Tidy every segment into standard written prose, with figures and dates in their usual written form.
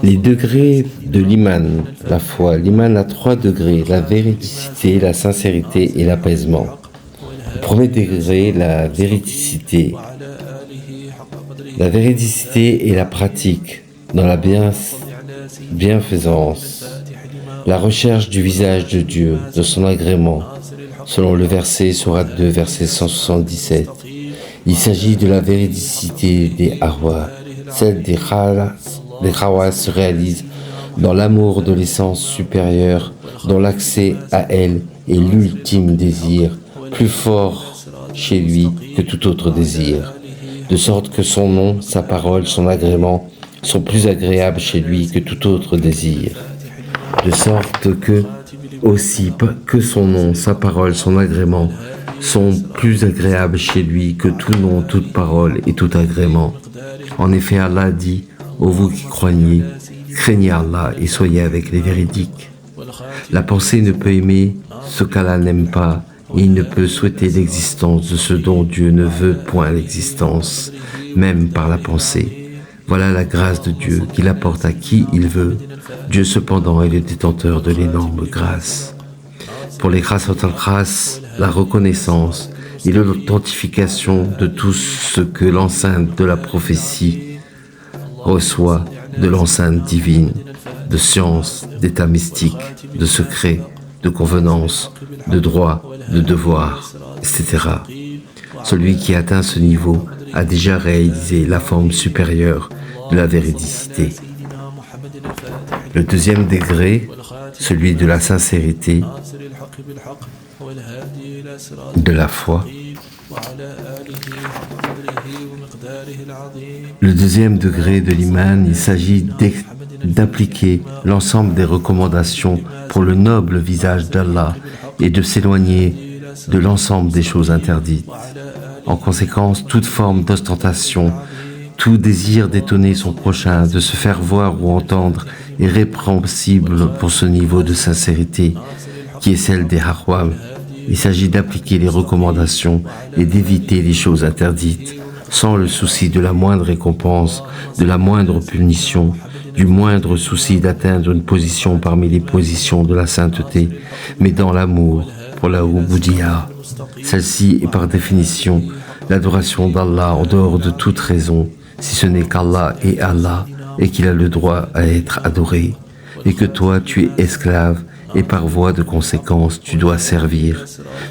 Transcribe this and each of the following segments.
Les degrés de l'iman, la foi. L'iman a 3 degrés, la véridicité, la sincérité et l'apaisement. Le premier degré, la véridicité. La véridicité est la pratique dans la bienfaisance, la recherche du visage de Dieu, de son agrément, selon le verset Sourate 2, verset 177. Il s'agit de la véridicité des arwa. Celle des khawas se réalise dans l'amour de l'essence supérieure, dont l'accès à elle est l'ultime désir, plus fort chez lui que tout autre désir, de sorte que son nom, sa parole, son agrément sont plus agréables chez lui que tout autre désir, de sorte que aussi que son nom, sa parole, son agrément sont plus agréables chez lui que tout nom, toute parole et tout agrément. En effet, Allah dit, ô vous qui croyez, craignez Allah et soyez avec les véridiques. La pensée ne peut aimer ce qu'Allah n'aime pas, et il ne peut souhaiter l'existence de ce dont Dieu ne veut point l'existence, même par la pensée. Voilà la grâce de Dieu qu'il apporte à qui il veut. Dieu cependant est le détenteur de l'énorme grâce. Pour les grâces autant grâce, la reconnaissance et l'authentification de tout ce que l'enceinte de la prophétie reçoit de l'enceinte divine, de science, d'état mystique, de secret, de convenance, de droit, de devoir, etc. Celui qui atteint ce niveau a déjà réalisé la forme supérieure de la véridicité. Le deuxième degré, celui de la sincérité, de la foi. Le deuxième degré de l'iman, il s'agit d'appliquer l'ensemble des recommandations pour le noble visage d'Allah et de s'éloigner de l'ensemble des choses interdites. En conséquence, toute forme d'ostentation, tout désir d'étonner son prochain, de se faire voir ou entendre est répréhensible pour ce niveau de sincérité qui est celle des harwam. Il s'agit d'appliquer les recommandations et d'éviter les choses interdites, sans le souci de la moindre récompense, de la moindre punition, du moindre souci d'atteindre une position parmi les positions de la sainteté, mais dans l'amour pour la ubudiyya. Celle-ci est par définition l'adoration d'Allah en dehors de toute raison, si ce n'est qu'Allah est Allah et qu'il a le droit à être adoré, et que toi tu es esclave et par voie de conséquence tu dois servir.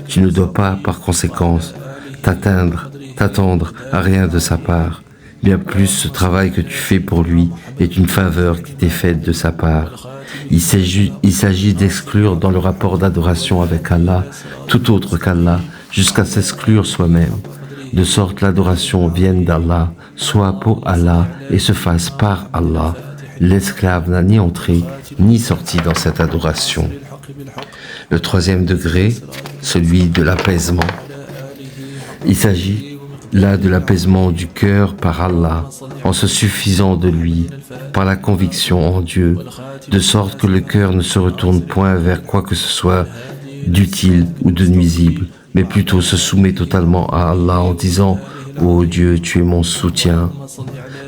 Tu ne dois pas par conséquence t'attendre à rien de sa part. Bien plus, ce travail que tu fais pour lui est une faveur qui t'est faite de sa part. Il s'agit d'exclure dans le rapport d'adoration avec Allah tout autre qu'Allah jusqu'à s'exclure soi-même, de sorte l'adoration vienne d'Allah, soit pour Allah et se fasse par Allah. L'esclave n'a ni entré ni sorti dans cette adoration. Le troisième degré, celui de l'apaisement. Il s'agit là de l'apaisement du cœur par Allah, en se suffisant de lui, par la conviction en Dieu, de sorte que le cœur ne se retourne point vers quoi que ce soit d'utile ou de nuisible, mais plutôt se soumet totalement à Allah en disant « Ô Dieu, tu es mon soutien ».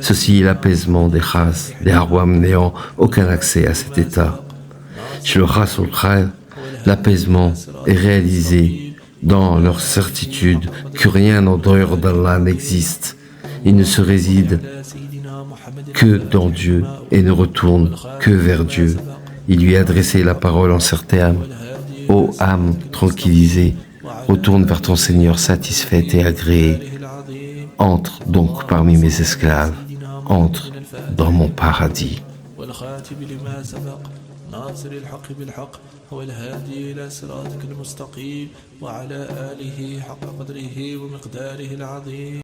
Ceci est l'apaisement des khas, des harwam n'ayant aucun accès à cet état. Chez le khas ou le khas, l'apaisement est réalisé dans leur certitude que rien en dehors d'Allah n'existe. Il ne se réside que dans Dieu et ne retourne que vers Dieu. Il lui a adressé la parole en ces termes. Ô âme tranquillisée, retourne vers ton Seigneur satisfaite et agréée. Entre donc parmi mes esclaves, entre dans mon paradis. ناصر الحق بالحق هو الهادي إلى صراطك المستقيم وعلى آله حق قدره ومقداره العظيم